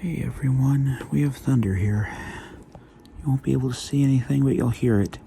Hey everyone, we have thunder here. You won't be able to see anything, but you'll hear it.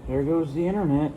There goes the internet.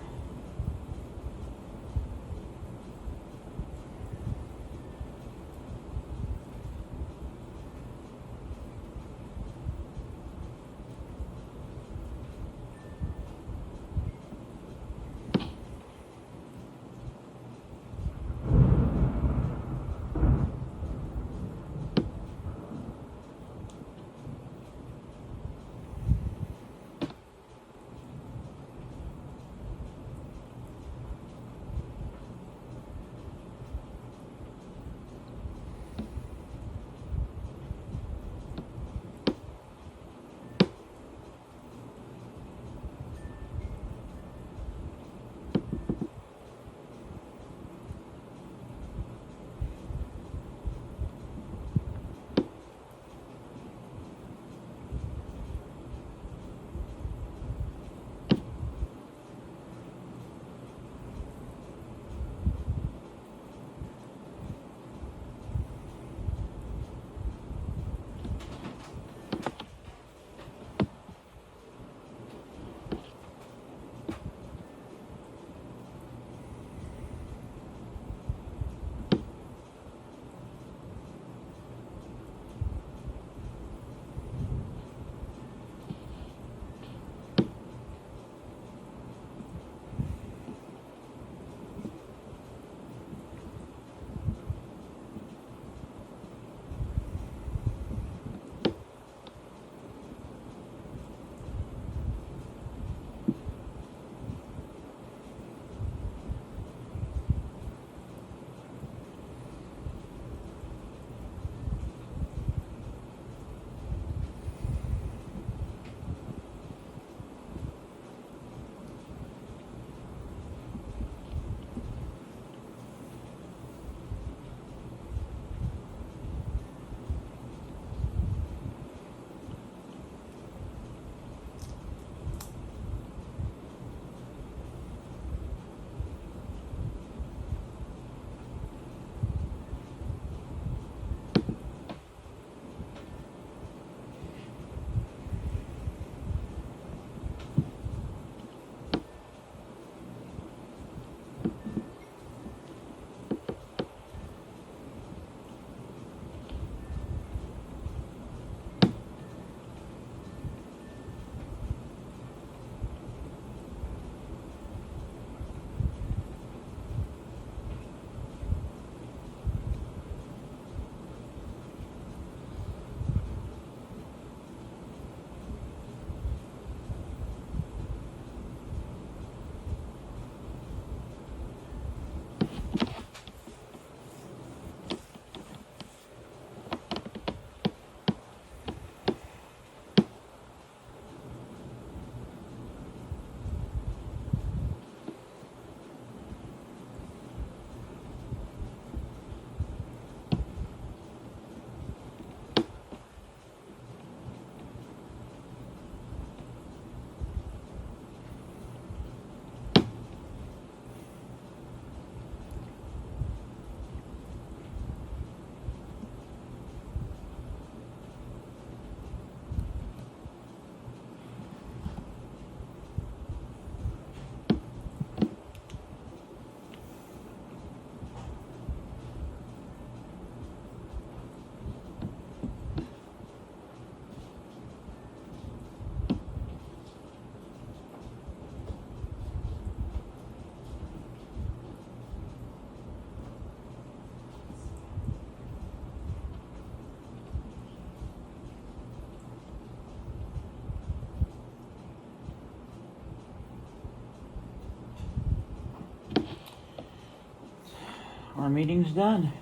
Our meeting's done.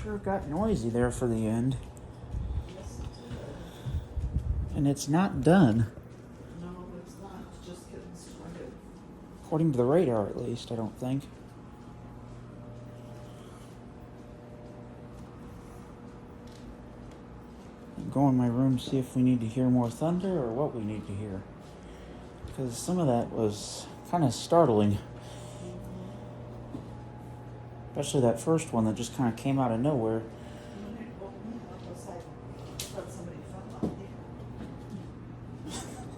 Sure got noisy there for the end. And it's not done. No, it's not. It's just getting started. According to the radar, at least, I don't think. Go in my room, see if we need to hear more thunder or what we need to hear. Because some of that was kind of startling. Especially that first one that just kind of came out of nowhere. When they woke me up, I was like, I thought somebody fell on me.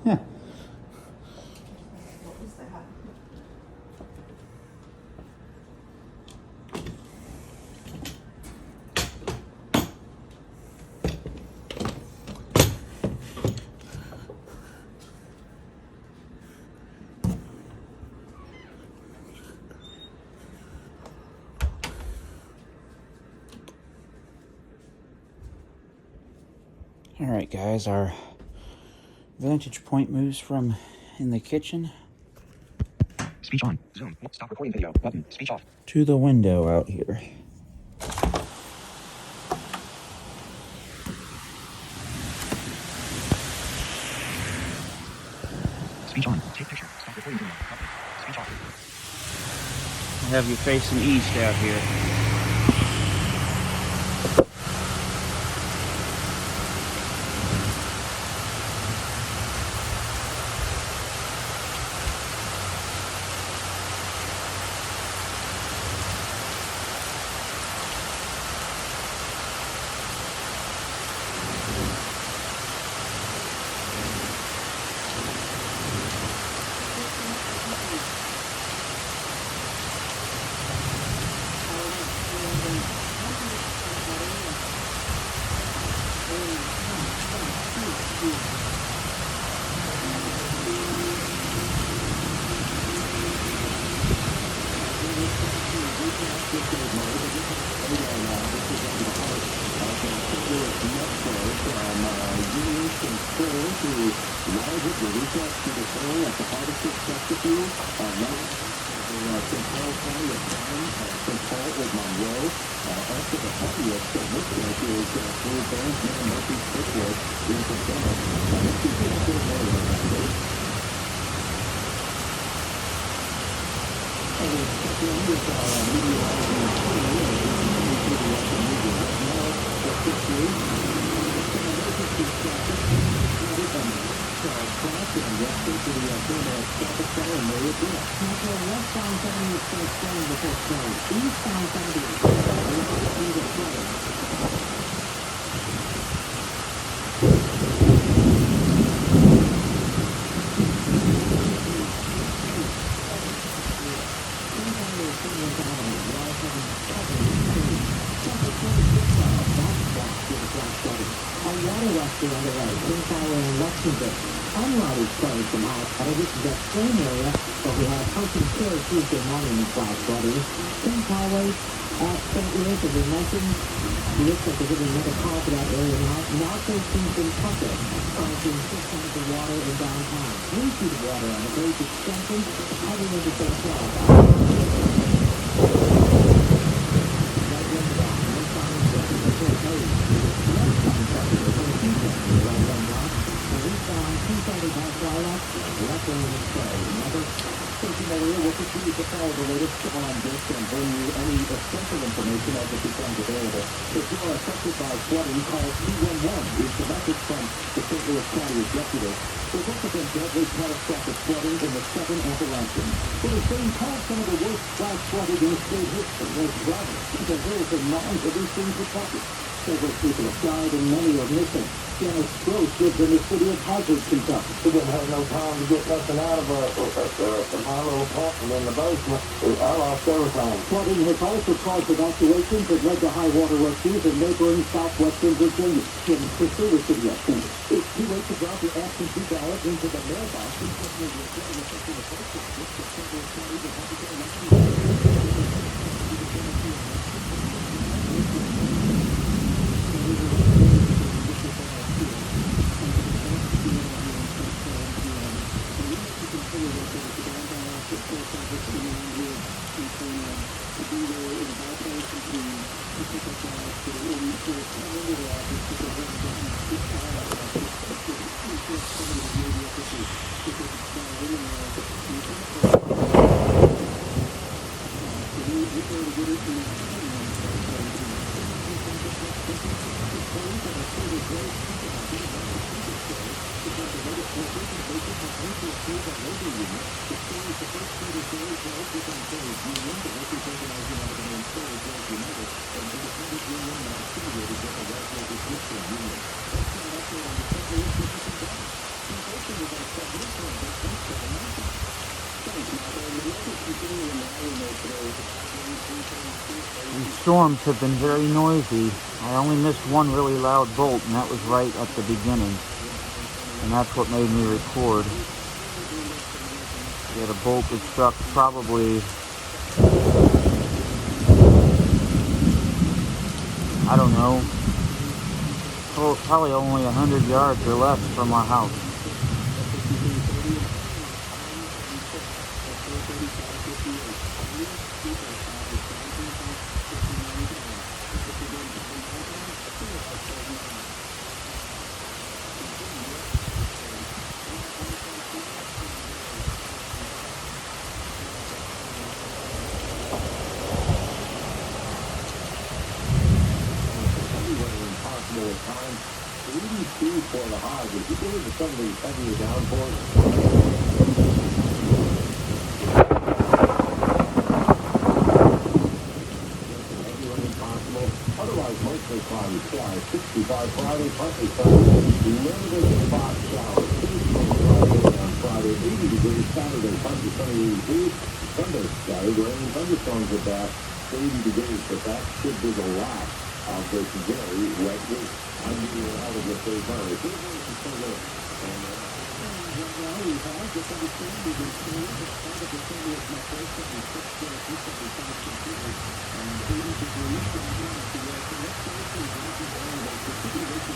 Yeah. What was that? Alright guys, our vantage point moves from in the kitchen Speech on. Zoom. Stop recording video. Button. Speech off. to the window out here. Speech on. Take picture. Stop recording video. Button. Speech off. I have you facing east out here. These storms have been very noisy. I only missed one really loud bolt, and that was right at the beginning. And that's what made me record. We had a bolt that struck probably, I don't know, probably only 100 yards or less from our house. At times, 82 for the highs. If you go into some of these heavier downpours, heavy rain possible. Otherwise, mostly cloudy skies. 65 Friday, partly sunny. Limited spot showers. Occasional dry day on Friday. 80 degrees Saturday, partly sunny. 82. Sunday, scattered rain. Thunderstorms at that. 80 degrees, but that should be the last of this very wet week. I'm giving you all of your favorite colors. And right now we have just under 10 degrees Celsius. The start of the 30th my first 75 computers. And 80 degrees down here at the next Thursday is actually down about 50 degrees.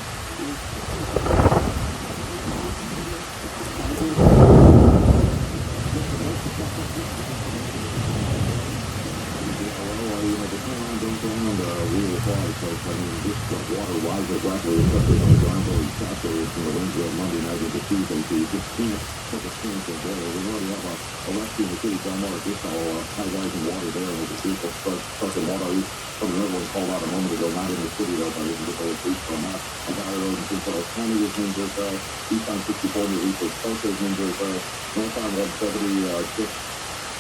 Water rises rapidly, especially on the ground floor and saturated from the winds of Monday night into Tuesday, so you just can't take a chance of water. We already have a rescue in the city, Belmar, additional high-rising water there, and the people start to water east. Some of the other ones called out a moment ago, not in the city though, but I didn't get the police from that. On the high road in St. County is injured, east on 64 near East of Tulsa is injured, north on 176.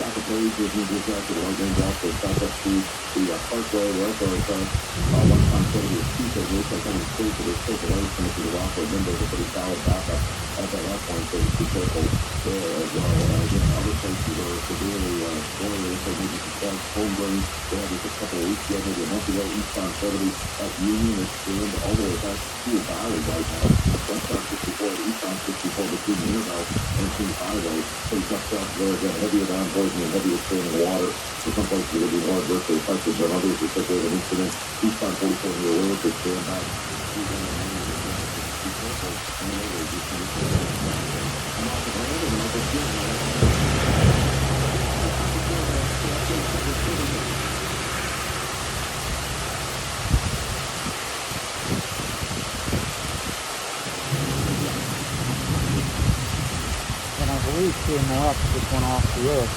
South of Page is injured after the right range off the South Up Street. The Parkway, where also it's one time 70 is Keith of Luke, kind of straight to the circle away from the Rockwood windows, a pretty solid backup at that point, so it's careful there as well. Again, other places are severely spoiling, so maybe some floods, home drains. They had this a couple of weeks ago, maybe a month ago, eastbound 70 at Union is streamed all the way back to the valley right now. Westbound 64 to eastbound 64 between Minerville and King Highway. Pretty tough stuff there. Again, heavier downpours and heavier streaming water. For some places, it will be more adversely affected than others. It's like we have an incident. Eastbound 44 near Willis is jammed back. And I believe CMOX just went off the air.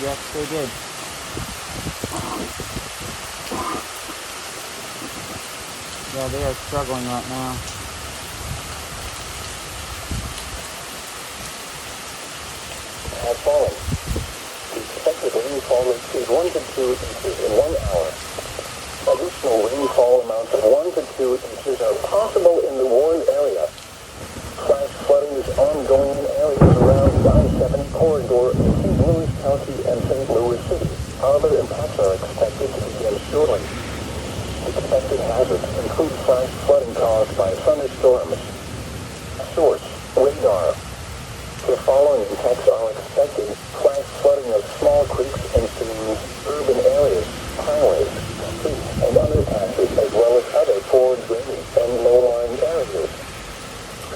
Yes, they did. Yeah, they are struggling right now. Has fallen. The expected rainfall rate is 1 to 2 inches in 1 hour. Additional rainfall amounts of 1 to 2 inches are possible in the warned area. Flash flooding is ongoing in areas around the I-70 corridor in St. Louis County and St. Louis City. However, impacts are expected to begin shortly. Expected hazards include flash flooding caused by thunderstorms. Source: radar. The following impacts are expected: flash flooding of small creeks and streams, urban areas, highways, streets, and underpasses, as well as other poor drainage and low-lying areas.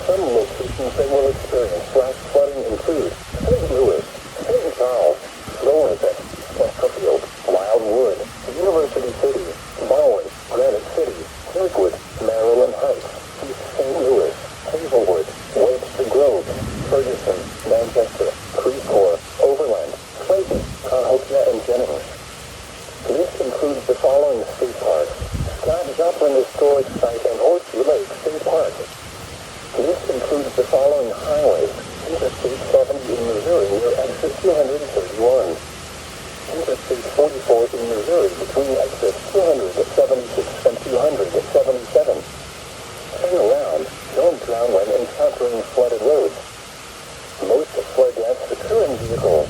Some locations that will experience flash flooding include St. Louis, St. Charles, Florida, Chesterfield, Wildwood, University City, Bowen, Granite City, Kirkwood, Maryland Heights, East St. Louis, Hazelwood, Webster Grove, Ferguson, Manchester, Creve-Coeur, Overland, Clayton, Cahokia, and Jennings. This includes the following state parks: historic site and Horseshoe Lake State Park. This includes the following highways: Interstate 70 in Missouri near exit 231. Interstate 44 in Missouri between exits 276 and 277. Turn around, don't drown when encountering flooded roads. Most flood deaths occur in vehicles.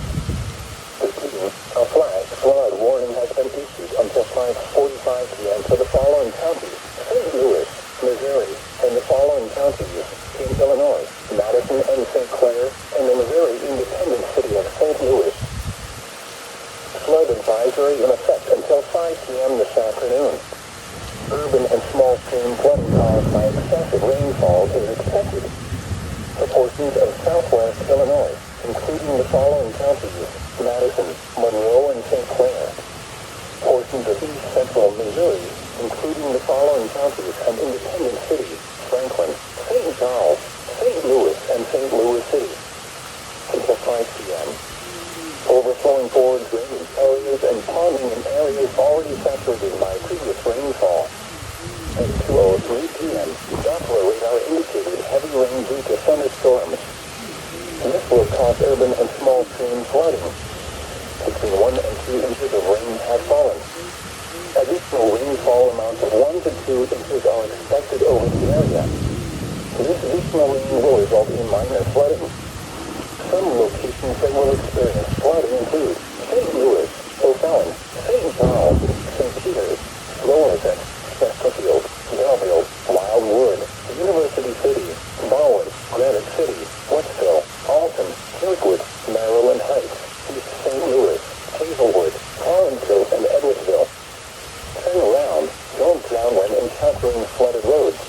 Repeating, a flash flood warning has been issued until 5:45 p.m. for the following counties: St. Louis, Missouri, and the following counties in Illinois: Madison and St. Clair, and the Missouri independent city of St. Louis. Flood advisory in effect until 5 p.m. this afternoon. Urban and small stream flooding caused by excessive rainfall is expected for portions of southwest Illinois, including the following counties: Madison, Monroe, and St. Clair. Portions of east central Missouri, including the following counties and independent cities: Franklin, St. Charles, St. Louis, and St. Louis City. Until 5 p.m. Overflowing forward drainage areas and ponding in areas already saturated by previous rainfall. At 2:03 p.m., Doppler radar indicated heavy rain due to thunderstorms. This will cause urban and small stream flooding. Between 1 and 2 inches of rain have fallen. Additional rainfall amounts of 1 to 2 inches are expected over the area. This additional rain will result in minor flooding. Some locations that will experience flooding include St. Louis, O'Fallon, St. Charles, St. Peters, Florissant, Chesterfield, Belleville, Wildwood, University City, Baldwin, Granite City, Westville, Alton, Kirkwood, Maryland Heights, East St. Louis, Hazelwood, Collinsville, and Edwardsville. Turn around, don't drown when encountering flooded roads.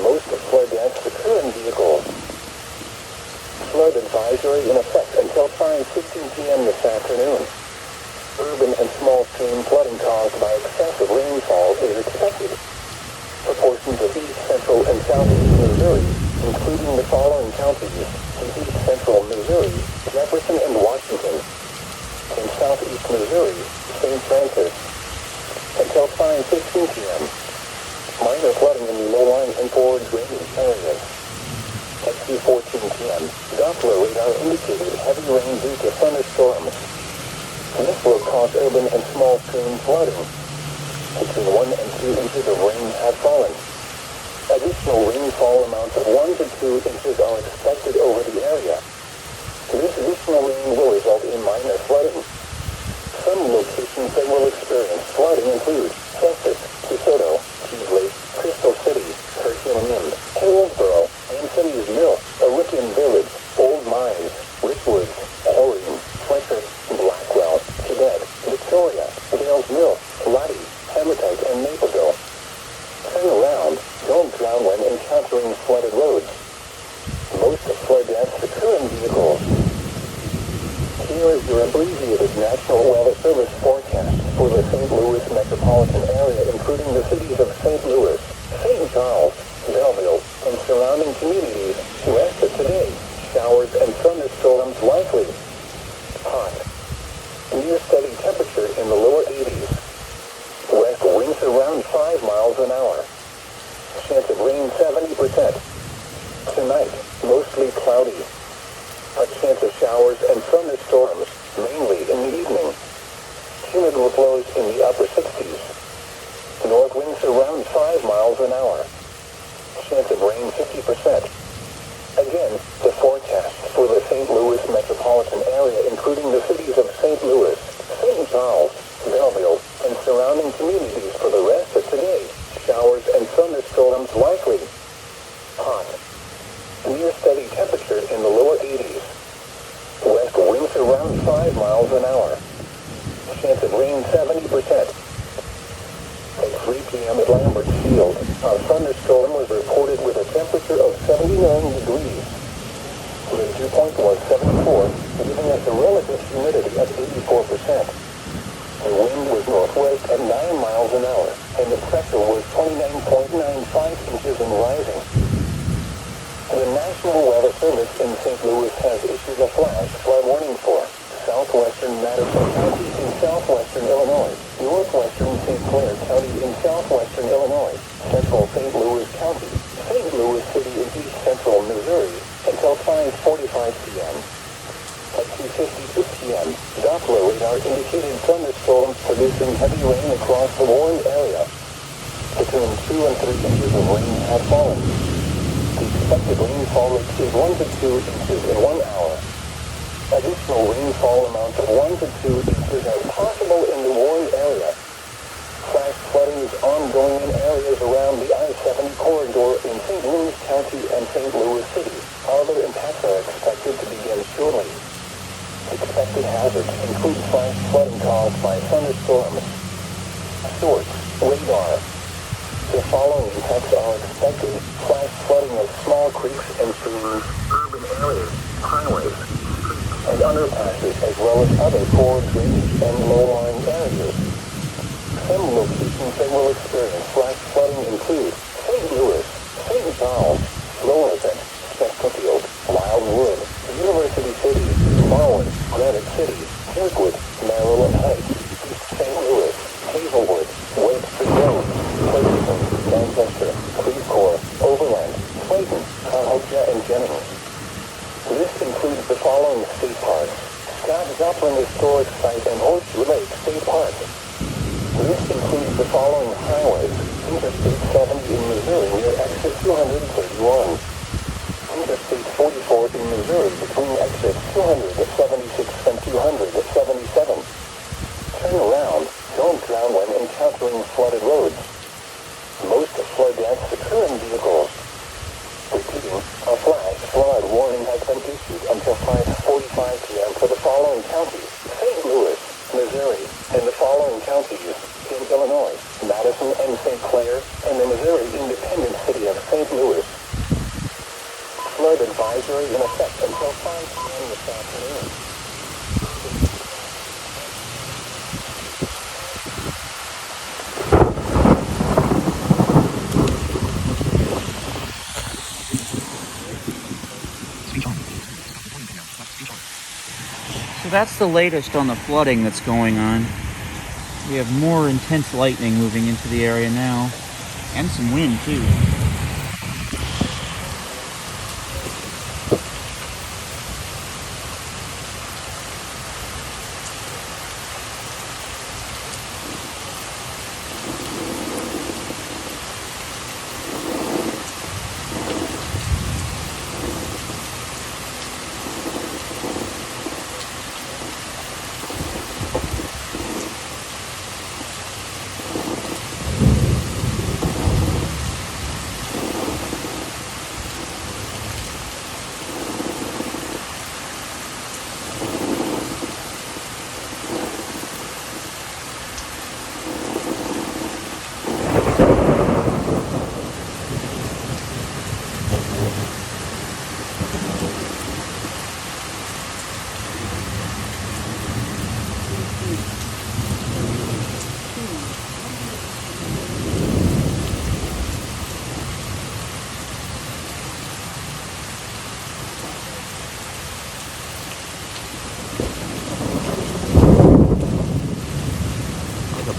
Most flood deaths occur in vehicles. Flood advisory in effect until 5:15 p.m. this afternoon. Urban and small stream flooding caused by excessive rainfall is expected for portions of east central and southeast Missouri, including the following counties: in east central Missouri, Jefferson and Washington; in southeast Missouri, St. Francis. Until 5:15 p.m. Minor flooding in the low-lying and forward drainage areas. At 2:14 p.m., Doppler radar indicated heavy rain due to thunderstorms. This will cause urban and small stream flooding. Between 1 and 2 inches of rain have fallen. Additional rainfall amounts of 1 to 2 inches are expected over the area. This additional rain will result in minor flooding. Some locations that will experience flooding include Texas, DeSoto, Keys Lake, Crystal City, Herculean, Hillsboro, Anthony's Mill, Ripon Village, Old Mines, Richwoods, Orem, Fletcher, Blackwell, Quebec, Victoria, Dales Mill, Lottie, Hematite, and Naperville. Turn around, don't drown when encountering flooded roads. Most flood deaths occur in vehicles. Here is your abbreviated National Weather Service forecast for the St. Louis metropolitan area, including the cities of St. Louis, St. Charles, Belleville, and surrounding communities. West of today, showers and thunderstorms likely. Hot. Near steady temperature in the lower 80s. West winds around 5 miles an hour. Chance of rain 70%. Tonight, mostly cloudy. A chance of showers and thunderstorms, mainly in the evening. Humidity flows in the upper 60s. North winds around 5 miles an hour. Chance of rain 50%. Again, the forecast for the St. Louis metropolitan area, including the cities of St. Louis, St. Charles, Belleville, and surrounding communities for the rest of today. Showers and thunderstorms likely. Hot. Near steady temperature in the lower 80s. West winds around 5 miles an hour. Chance of rain 70%. At 3 p.m. at Lambert Field, a thunderstorm was reported with a temperature of 79 degrees. The dew point was 74, giving us a relative humidity of 84%. The wind was northwest at 9 miles an hour, and the pressure was 29.95 inches and rising. The National Weather Service in St. Louis has issued a flash flood warning for southwestern Madison County in southwestern Illinois, northwestern St. Clair County in southwestern Illinois, central St. Louis County, St. Louis City in east central Missouri until 5:45 p.m. At 2:52 p.m., Doppler radar indicated thunderstorms producing heavy rain across the warned area. Between 2 and 3 inches of rain have fallen. The expected rainfall rate is 1 to 2 inches in 1 hour. Additional rainfall amounts of 1 to 2 inches are possible in the warned area. Flash flooding is ongoing in areas around the I-70 corridor in St. Louis County and St. Louis City. However, impacts are expected to begin shortly. Expected hazards include flash flooding caused by thunderstorms. Source: radar. The following impacts are expected: flash flooding of small creeks and streams, urban areas, highways, and underpasses, as well as other poor drainage and low-lying areas. Some locations that will experience flash flooding include St. Louis, St. Charles, Florissant, Chesterfield, Wildwood, University City, Marlin, Granite City, Kirkwood, Maryland Heights, East St. Louis, Hazelwood, Webster Road, Ferguson, Manchester, Creve Coeur, Overland, Clayton, Cahokia, and Jennings. This includes the following state parks: Scott Joplin Historic Site and Horseshoe Lake State Park. This includes the following highways: Interstate 70 in Missouri near exit 231. Interstate 44 in Missouri between exits 276 and 277. Turn around. Don't drown when encountering flooded roads. Most flood deaths occur in vehicles. Repeating, a flash flood warning has been issued until 5:45 p.m. for the following counties: St. Louis, Missouri, and the following counties in Illinois: Madison and St. Clair, and the Missouri independent city of St. Louis. Flood advisory in effect until 5 p.m. this afternoon. Speech on. Stop recording video. Left speech on. So that's the latest on the flooding that's going on. We have more intense lightning moving into the area now, and some wind too.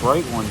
Bright one.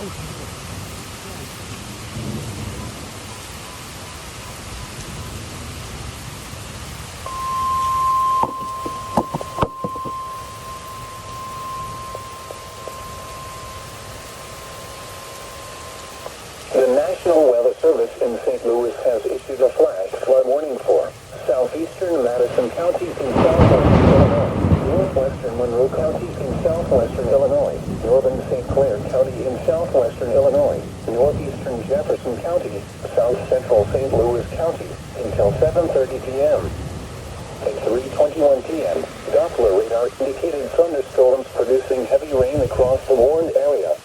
The National Weather Service in St. Louis has issued a flash flood warning for southeastern Madison County in southwestern Illinois, northwestern Monroe County in southwestern Illinois, northern St. Clair County in southwestern Illinois, northeastern Jefferson County, south central St. Louis County until 7:30 p.m. At 3:21 p.m., Doppler radar indicated thunderstorms producing heavy rain across the warned area.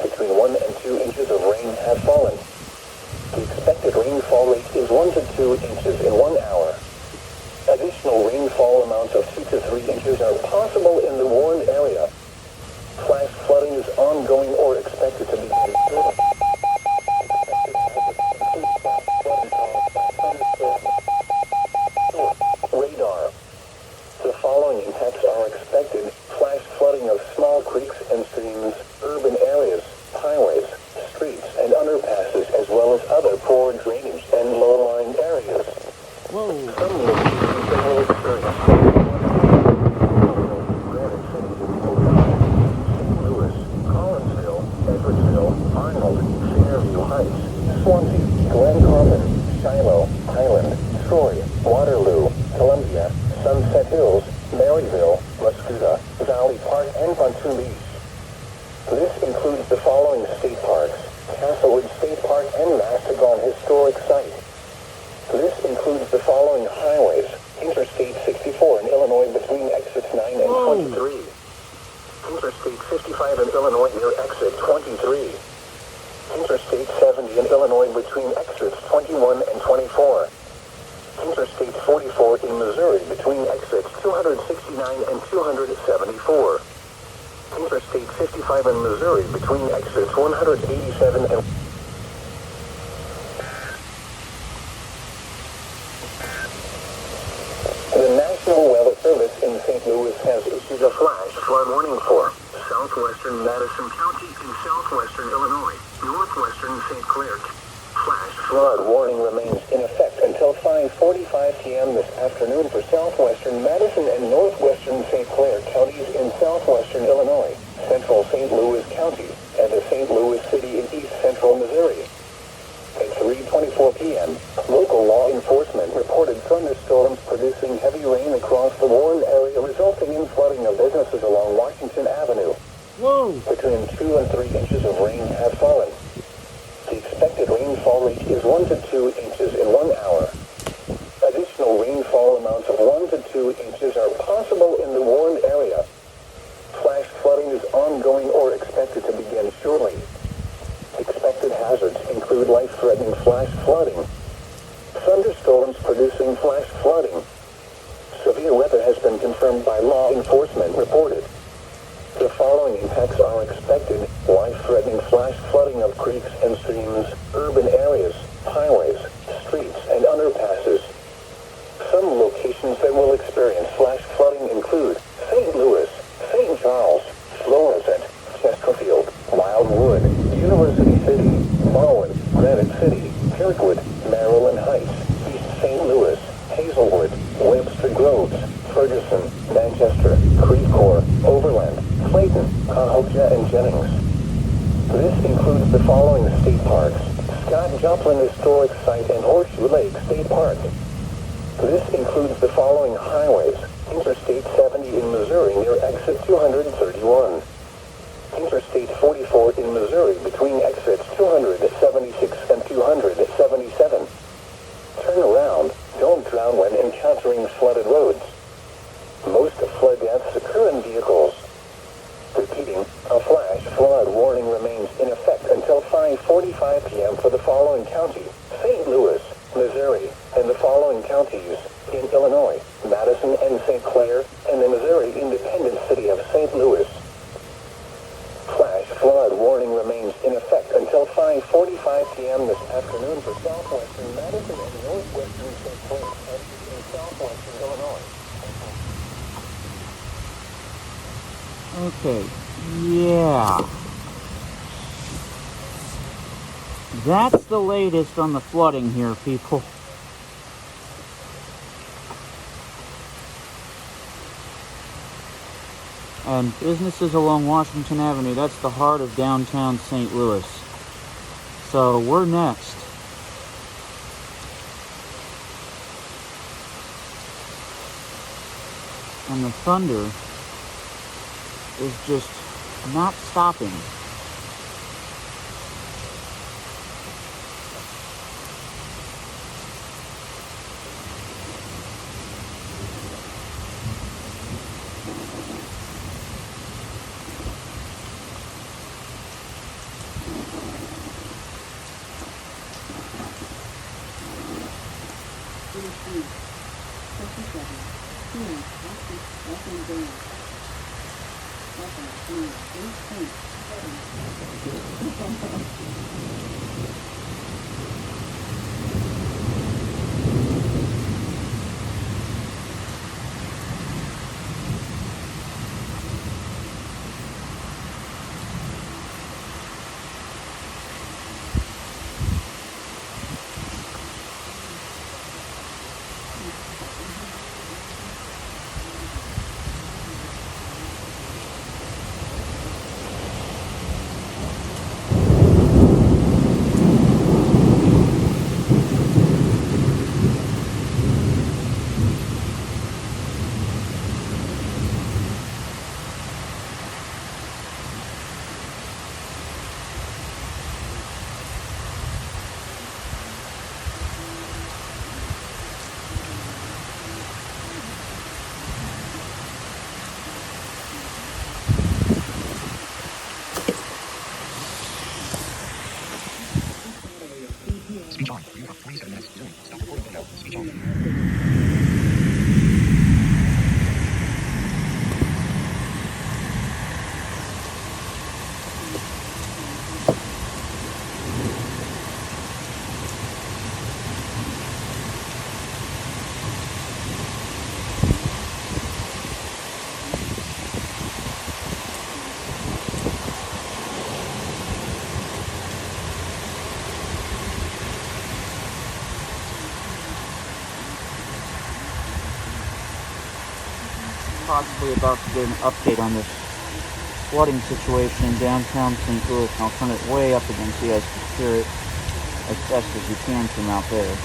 Between 1 and 2 inches of rain have fallen. The expected rainfall rate is 1 to 2 inches in 1 hour. Additional rainfall amounts of 2 to 3 inches are possible in the warned area. Flash flooding is ongoing or expected to be. Radar. The following impacts are expected: flash flooding of small creeks and streams, urban areas, highways, streets, and underpasses, as well as other poor drainage and low-lying areas. Whoa. Some locations that will experience Granite City, St. Louis, Collinsville, Edwardsville, Arnold, Fairview Heights, Swansea, Glen Carbon, Shiloh, Highland, Troy, Waterloo, Columbia, Sunset Hills, Maryville, Muscuda, Valley Park, and Pontoon Beach. This includes the following state parks: Castlewood State Park and Mastagon Historic Site. This includes the following highways: Interstate 64 in Illinois between exits 9 and 23. Interstate 55 in Illinois near exit 23. Interstate 70 in Illinois between exits 21 and 24. Interstate 44 in Missouri between exits 269 and 274. Interstate 55 in Missouri between exits 187 and... The National Weather Service in St. Louis has issued a flash flood warning for southwestern Madison County in southwestern Illinois, northwestern St. Clair. Flash flood warning remains in effect until 5:45 p.m. this afternoon for southwestern Madison and northwestern St. Clair counties in southwestern Illinois, central St. Louis County, and the St. Louis City in east central Missouri. At 3:24 p.m., local law enforcement reported thunderstorms producing heavy rain across the warned area, resulting in flooding of businesses along Washington Avenue. Whoa. Between 2 and 3 inches of rain have fallen. The expected rainfall rate is 1 to 2 inches in 1 hour. Additional rainfall amounts of 1 to 2 inches are possible in the warned area. Flash flooding is ongoing or expected to begin shortly. Expected hazards include life-threatening flash flooding, thunderstorms producing flash flooding. Severe weather has been confirmed by law enforcement reported. The following impacts are expected: life-threatening flash flooding of creeks and streams, urban areas, highways, streets, and underpasses. Some locations that will experience flash flooding include St. Louis, St. Charles, Florissant, Chesterfield, Wildwood, University City, Bowen, Granite City, Kirkwood, Maryland Heights, East St. Louis, Hazelwood, Webster Groves, Ferguson, Manchester, Creve Coeur, Overland, Clayton, Cahokia, and Jennings. This includes the following state parks: Scott Joplin Historic Site and Horseshoe Lake State Park. This includes the following highways: Interstate 70 in Missouri near exit 231. Interstate 44 in Missouri between exits 276 and 277. Turn around. Don't drown when encountering flooded roads. Most flood deaths occur in vehicles. Repeating, a flash flood warning remains in effect until 5:45 p.m. for the following county: St. Louis, Missouri, and the following counties in Illinois: Madison and St. Clair, and the Missouri independent city of St. Louis. Flash flood warning remains in effect until 5:45 p.m. this afternoon for southwestern Madison and northwestern St. Clair counties in southwestern Illinois. Okay. Yeah. That's the latest on the flooding here, people. And businesses along Washington Avenue, that's the heart of downtown St. Louis. So we're next. And the thunder is just not stopping. Speech on. You have 47 minutes. Zoom. Stop recording window. Speech on. Possibly about to get an update on this flooding situation in downtown St. Louis. I'll turn it way up again so you guys can hear it as best as you can from out there.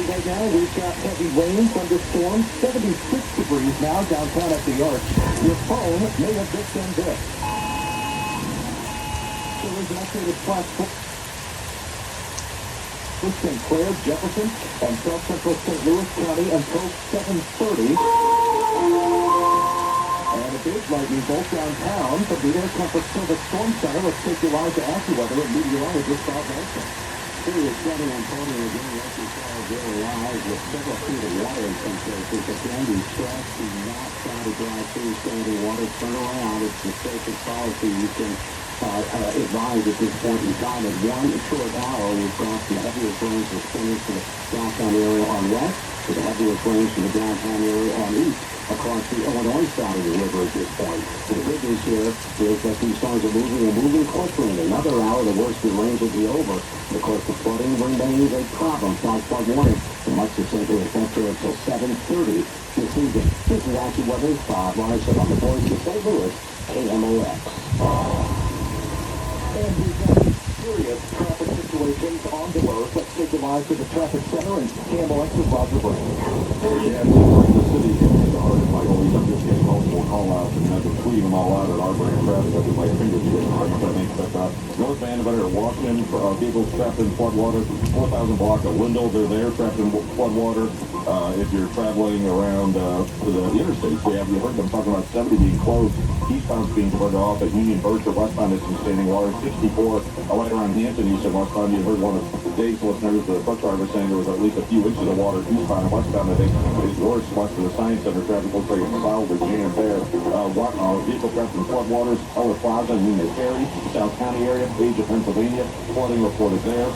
Right now, we've got heavy rain, thunderstorm, 76 degrees now downtown at the Arch. Your phone may have just done this. There was an updated flash flood. St. Clair, Jefferson, and South Central St. Louis County until 7:30. And a big lightning bolt downtown from the Air Comfort Service Storm Center. Let's take you live to AccuWeather and meteorologist Bob Nelson. Serious flooding on Tony again. We actually saw very live with several feet of water in some places. Again, we stress do not try to drive through standing water. Turn around. It's the safest policy you can advise at this point in time. In 1 short hour, we've got the heaviest rains extending to the downtown area on west, to the heaviest rains from the downtown area on east, across the Illinois side of the river at this point. The good news here is that these storms are moving closer. In another hour, the worst of the rains will be over. Of course, the flooding remains a problem. Flash flood warning from much of St. Louis Central until 7:30 this evening. This is AccuWeather's Bob Larson on the voice of St. Louis, KMOX. And we've got serious traffic situations on the road. Let's take you live to the traffic center and KMOX's Roger Brand. Yes, the city hard, Michael. I'm just getting multiple call-outs, and I've been tweeting them all out at our brand traffic up to my fingertips. I think that North Vanderbilt are Washington, vehicles trapped in floodwater, 4,000 block of Wendell, they're there, trapped in floodwater. If you're traveling around to the interstates, you heard them talking about 70 being closed, eastbound being diverted off at Union Berkshire, westbound is some standing water, 64, right around Hampton, east and westbound. You heard one of Dave's listeners, the truck driver, saying there was at least a few inches of water eastbound and westbound. I think it's worse west of the Science Center. Traffic looks like it's solidly jammed there. Vehicle trapped in floodwaters, Eller Plaza, Union Ferry, South County area, Age of Pennsylvania, flooding reported there.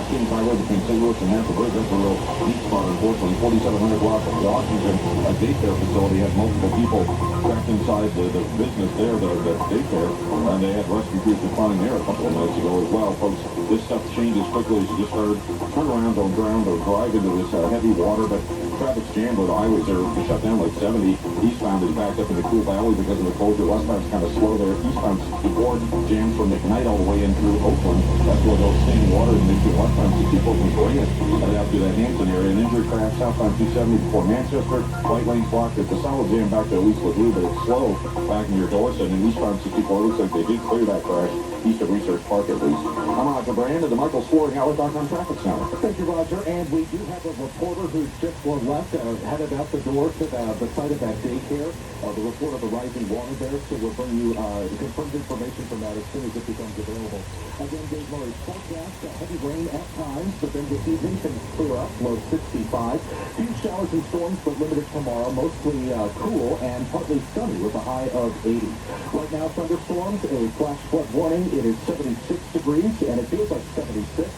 Kings Highway between St. Louis and Napa Bridge, that's a real deep spot, unfortunately. 4,700 block of Washington, a daycare facility, had multiple people trapped inside the business there, the daycare, and they had rescue crews responding there a couple of minutes ago as well. Folks, this stuff changes quickly, so just turn around, don't drown, or drive into this heavy water, but traffic's jammed where the highways are shut down like 70. Eastbound is backed up in the Cool Valley because of the closure. Westbound's kind of slow there. Eastbound 64 jammed from McKnight all the way in through Oakland. That's where those standing water is into westbound 64 from Grant out through that Hampton area. An injury crash southbound 270 before Manchester. White lane's blocked. It's a solid jam back to at least Ladue, but it's slow back in your Dorset. And eastbound 64 looks like they did clear that crash east of Research Park at least. I'm Roger Brand at the Michael Scoring Hour.com Traffic Center. Thank you, Roger. And we do have a reporter who's just left, headed out the door to the site of that daycare. The report of the rising water there, so we'll bring you confirmed information from that as soon as it becomes available. Again, Dave Murray's forecast, heavy rain at times, but then this evening things clear up, low 65. Few showers and storms, but limited tomorrow, mostly cool and partly sunny with a high of 80. Right now, thunderstorms, a flash flood warning. It is 76 degrees, and it feels like 76.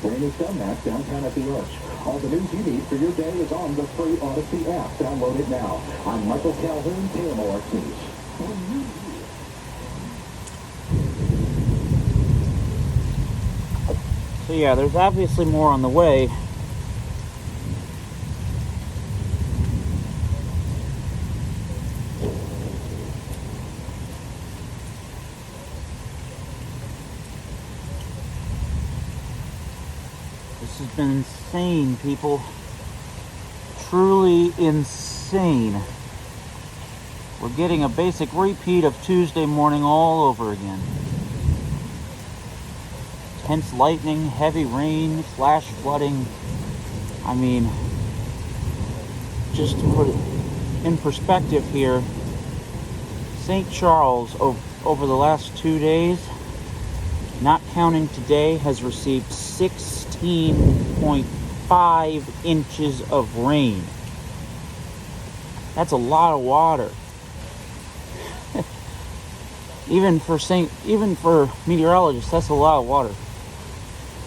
Rain is done that downtown at the Arch. All the news you need for your day is on the free Odyssey app. Download it now. I'm Michael Calhoun, KMOX News. So yeah, there's obviously more on the way. This has been insane, people. Truly insane. We're getting a basic repeat of Tuesday morning all over again. Intense lightning, heavy rain, flash flooding. I mean, just to put it in perspective here, St. Charles over the last 2 days, not counting today, has received 16.5 inches of rain. That's a lot of water. Even for meteorologists, that's a lot of water.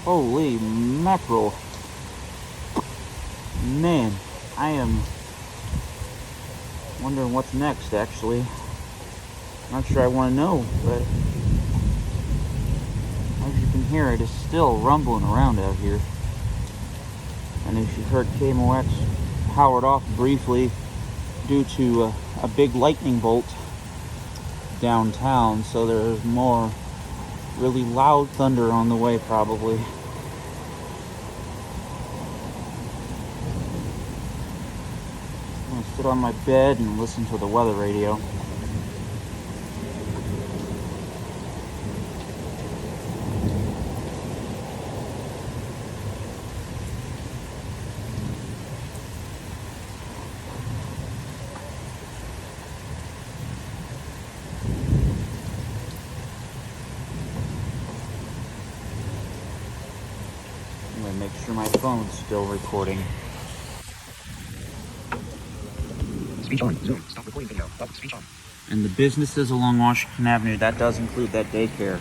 Holy mackerel. Man, I am wondering what's next, actually. Not sure I want to know, but as you can hear, it is still rumbling around out here. And as you heard, KMOX powered off briefly due to a big lightning bolt downtown, so there's more really loud thunder on the way, probably. I'm gonna sit on my bed and listen to the weather radio. Make sure my phone's still recording. Speech on. Zoom. Stop recording video. Button. Speech on. And the businesses along Washington Avenue, that does include that daycare.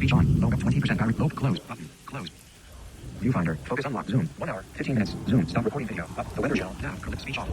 Speech on. Low 20% battery. Low. Closed. Button. Closed. Viewfinder. Focus unlocked. Zoom. 1 hour. 15 minutes. Zoom. Stop recording video. Up. The weather channel. Now. Speech off.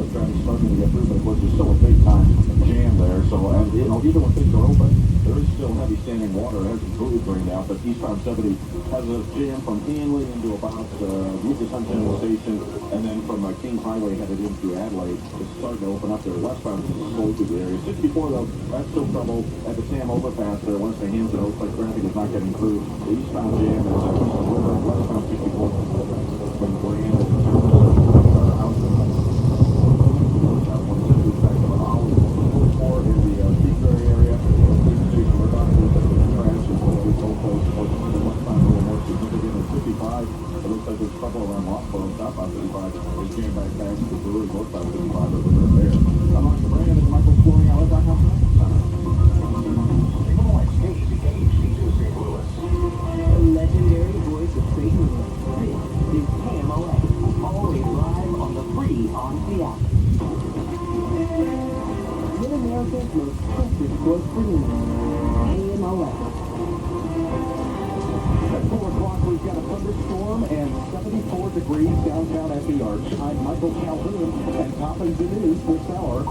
foot traffic starting to get through, but of course there's still a big time jam there. So, and even when things are open, there is still heavy standing water. It hasn't completely drained out, but eastbound 70 has a jam from Hanley into about Lucas Huntington Station, and then from Kings Highway headed in through Adelaide. It's starting to open up there. Westbound is slow through the area. 64 though, that's still trouble at the Sam overpass there. Once the Hampton, it looks like traffic is not getting through. The eastbound jam is east of River, westbound 64 from Grand and out in the Seabury area. Police station, we're about to do a crash and we go close for the westbound a little more significant at 55. It looks like there's trouble around Lockboro, southbound 55. They came back fast to Brewery, northbound 55 over there. I'm on the brand and Michael flowing out of The legendary voice of St. Louis. This is KMOX, always live on the free on the app. Mid-America's most trusted sports for news. KMOX. At 4 o'clock, we've got a thunderstorm and 74 degrees downtown at the Arch. I'm Michael Calhoun, and topping the news this hour.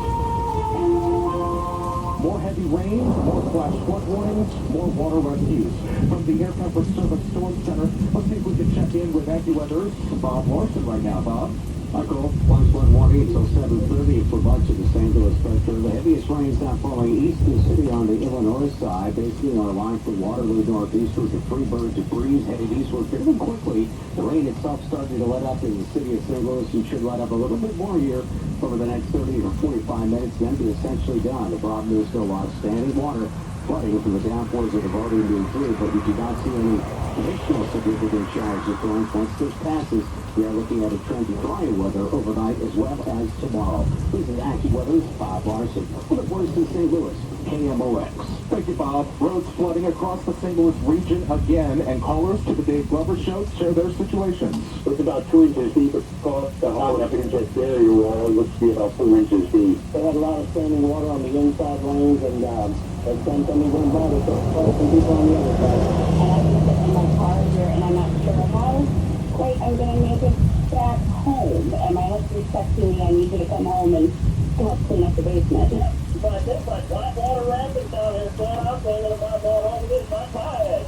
More heavy rain, more flash flood warnings, more water rescues. From the Air Comfort Service Storm Center, let's see if we can check in with AccuWeather's Bob Larson right now. Bob? Michael, flash flood warning until 7:30 for much of the St. Louis sector. The heaviest rains now falling east of the city on the Illinois side, basically our line from Waterloo northeastward to Freeburg to Breeze, headed eastward fairly quickly. The rain itself starting to let up in the city of St. Louis and should let up a little bit more here over the next 30 or 45 minutes, then be essentially done. The problem is still a lot of standing water flooding from the downpours that have already moved through, but we do not see any additional significant showers of storms. Once this passes, we are looking at a trend to drier weather overnight as well as tomorrow. This is AccuWeather's Bob Larson for the voice in St. Louis, KMOX. Thank you, Bob. Roads flooding across the St. Louis region again, and callers to the Dave Glover Show share their situations. It's about 2 inches deep across the whole Eppington barrier wall. It looks to be about 4 inches deep. They had a lot of standing water on the inside lanes, and somebody went by with some people on the other side. And I was sitting in my car here, and I'm not sure how late I'm going to make it back home. And my husband's texting me, I need you to come home and help clean up the basement. But there's like black water rapids down here, so I'm thinking about going home and getting my tire.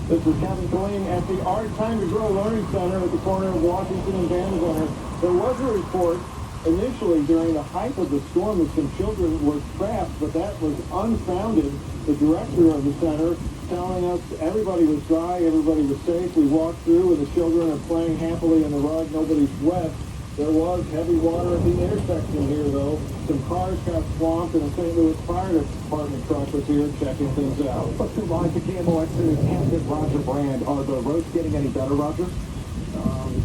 This is Kevin Killeen at the Our Time to Grow Learning Center at the corner of Washington and Van Center. There was a report initially during the height of the storm that some children were trapped, but that was unfounded. The director of the center telling us everybody was dry, everybody was safe. We walked through and the children are playing happily in the rug, nobody's wet. There was heavy water at the intersection here, though. Some cars got swamped, and a St. Louis Fire Department truck was here checking things out. Let's go live to KMOX's Captain Roger Brand. Are the roads getting any better, Roger?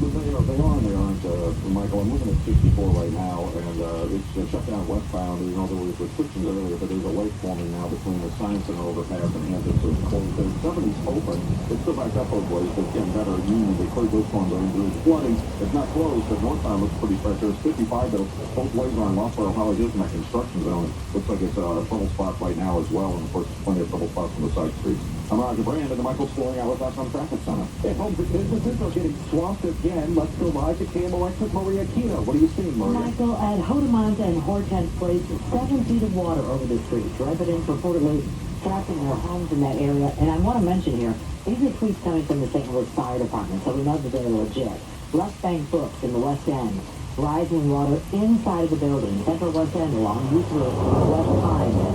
They aren't, Michael. I'm looking at 64 right now, and it's shut down westbound. There was restrictions earlier, but there's a lake forming now between the Science Center overpass and Hampton, so it's closed. But 70's open. It's still back up both ways, but it's getting better. Union, they cleared those storms. There's flooding. It's not closed, but northbound looks pretty fresh. There's 55, though. Both ways are on Lockboro. Holly is in that construction zone. Looks like it's a trouble spot right now as well, and of course, there's plenty of trouble spots on the side streets. I'm Roger Brand, and the Michael's flowing out with us on Traffic Center. If homes and businesses are getting swamped again, let's go live to KMOX's Maria Kino. What are you seeing, Maria? Michael, at Hodemont and Hortense Place, 7 feet of water over the streets. Residents reportedly trapped in their homes in that area. And I want to mention here, these are tweets coming from the St. Louis Fire Department, so we know that they're legit. Left Bank Books in the West End. Rising water inside of the building. Central West End along Youth Road, West Pine, and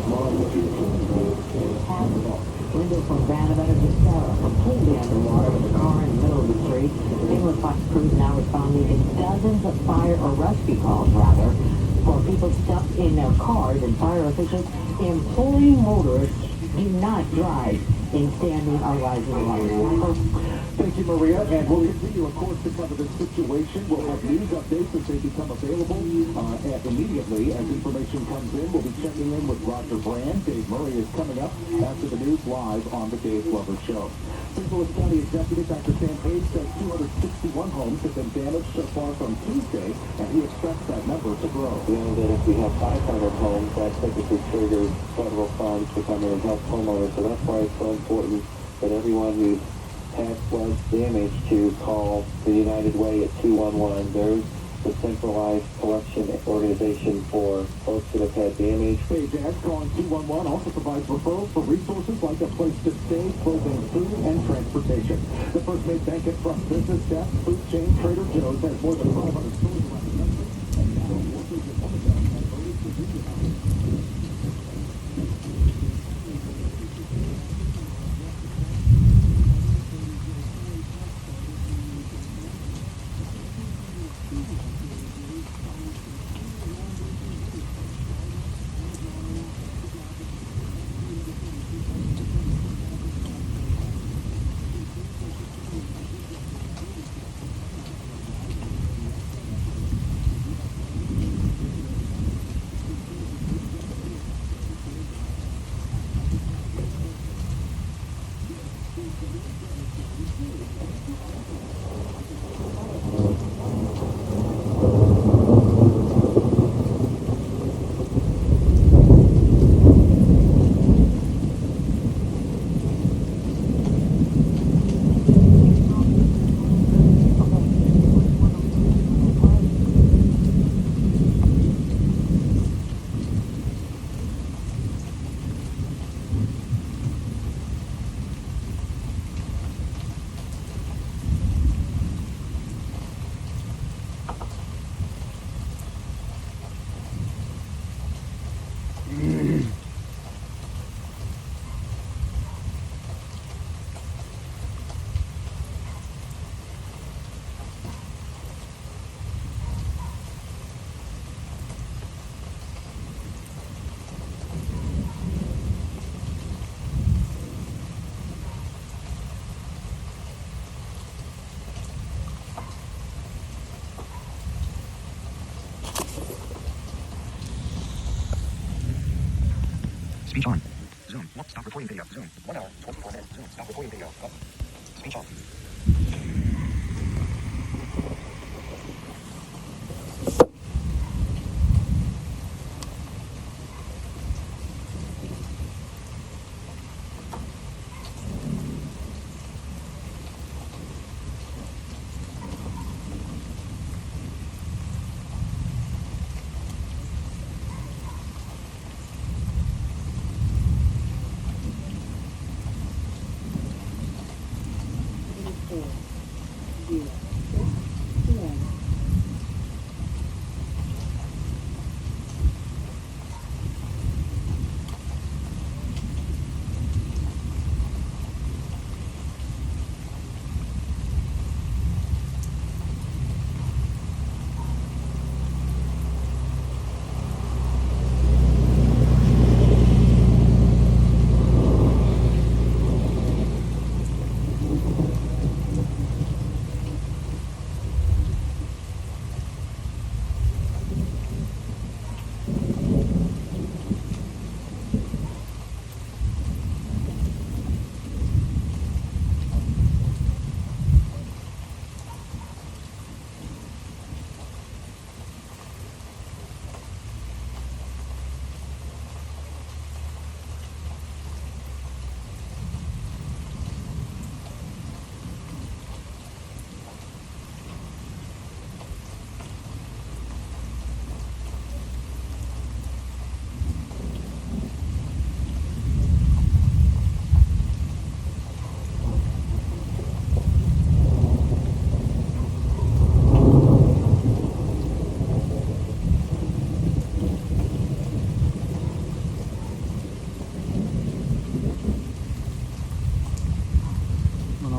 Passable. Windows from Vanavetta to Sarah, completely underwater with a car in the middle of the street. The St. Louis Fox crews now responding to dozens of fire or rescue calls, rather, for people stuck in their cars, and fire officials imploring motorists do not drive in standing or rising water. Thank you, Maria, and we'll continue, of course, to cover this situation. We'll have news updates as they become available immediately as information comes in. We'll be checking in with Roger Brand. Dave Murray is coming up after the news live on the Dave Glover Show. St. Louis County Executive Dr. Sam Hayes says 261 homes have been damaged so far from Tuesday, and he expects that number to grow. We know that if we have 500 homes, that typically triggers federal funds to come in and help homeowners. So that's why it's so important that everyone who's had flood damage to call the United Way at 211. There's the centralized collection organization for folks that have had damage. Hey, Dad, calling 211 also provides referrals for resources like a place to stay, clothing, food, and transportation. The First Made Bank and Trust business staff, food chain Trader Joe's has more than 500 stores around the country, and now workers at one of them have voted to unionize. Speech on. Zoom. Stop recording video. Zoom. 1 hour, 24 minutes. Zoom. Stop recording video. Button. Speech on.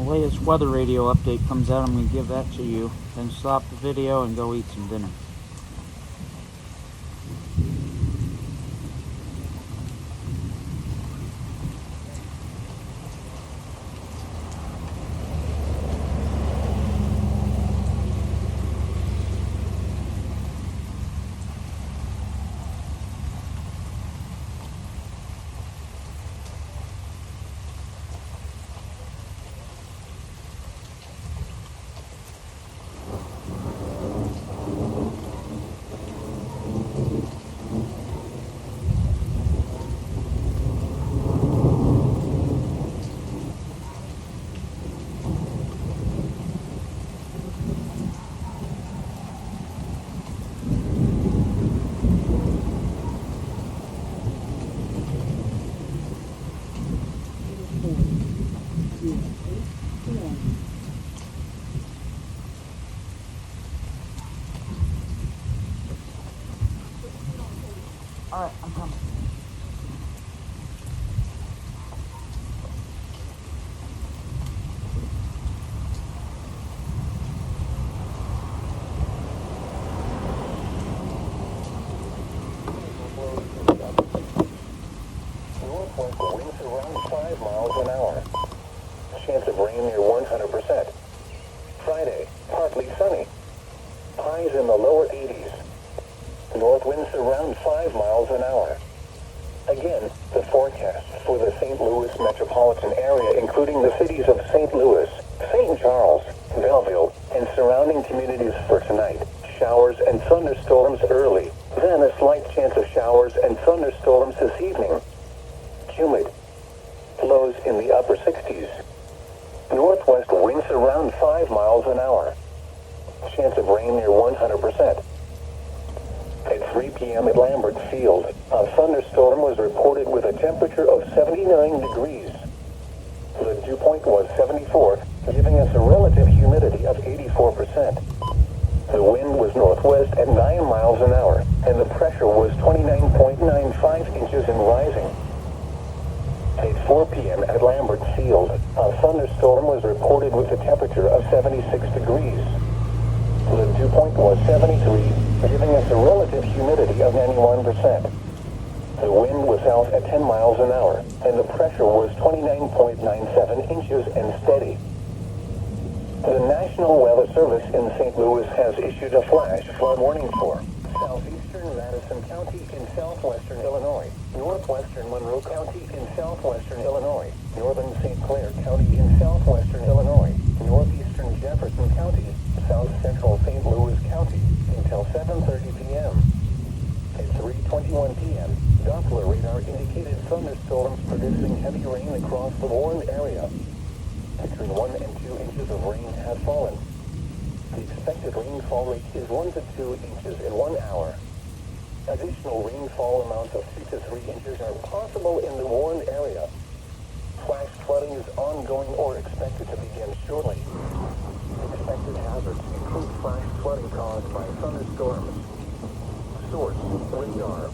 Latest weather radio update comes out, I'm going to give that to you. Then stop the video and go eat some dinner. Alright, I'm coming. Northwest winds around 5 miles an hour. Chance of rain near 100%. Friday, partly sunny. Highs in the lower 80s. North winds around 5 miles an hour. Again, the forecast for the St. Louis metropolitan area, including the cities of St. Louis, St. Charles, Belleville, and surrounding communities for tonight. Showers and thunderstorms early. Then a slight chance of showers and thunderstorms this evening. Humid. Lows in the upper 60s. Northwest winds around 5 miles an hour. Chance of rain near 100%. At 3 p.m. at Lambert Field, a thunderstorm was reported with a temperature of 79 degrees. The dew point was 74, giving us a relative humidity of 84%. The wind was northwest at 9 miles an hour, and the pressure was 29.95 inches and rising. At 4 p.m. at Lambert Field, a thunderstorm was reported with a temperature of 76 degrees. The dew point was 73, giving us a relative humidity of 91%. The wind was south at 10 miles an hour, and the pressure was 29.97 inches and steady. The National Weather Service in St. Louis has issued a flash flood warning for southeastern Madison County in southwestern Illinois, northwestern Monroe County in southwestern Illinois, northern St. Clair County in southwestern Illinois, northeastern Jefferson County, south central St. Louis County until 7:30 p.m. At 3:21 p.m., Doppler radar indicated thunderstorms producing heavy rain across the warned area. Between 1 and 2 inches of rain have fallen. The expected rainfall rate is 1 to 2 inches in 1 hour. Additional rainfall amounts of 2 to 3 inches are possible in the warned area. Flash flooding is ongoing or expected to begin shortly. Expected hazards include flash flooding caused by thunderstorms. Source: radar.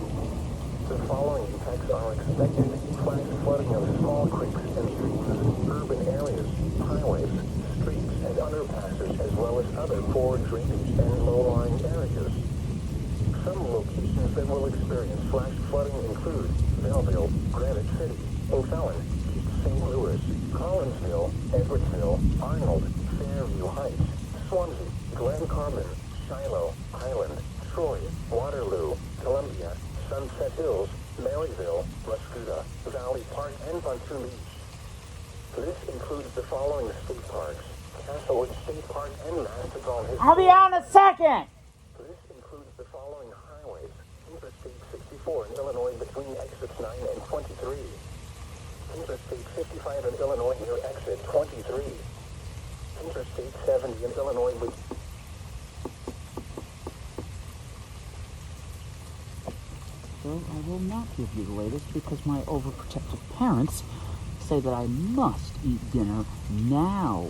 The following effects are expected: flash flooding of small creeks and streams, urban areas, highways, streets, and underpasses, as well as other poor drainage and low-lying areas. Some locations that will experience flash flooding include Belleville, Granite City, O'Fallon, East St. Louis, Collinsville, Edwardsville, Arnold, Fairview Heights, Swansea, Glen Carbon, Shiloh, Highland, Troy, Waterloo, Columbia, Sunset Hills, Maryville, Muscuda, Valley Park, and Pontoon Beach. This includes the following state parks: Castlewood State Park and Mastodon Historic. I'll be out in a second! This includes the following highways: Interstate 64 in Illinois between exits 9 and 23. Interstate 55 in Illinois near exit 23. Interstate 70 in Illinois with... So I will not give you the latest because my overprotective parents say that I must eat dinner now.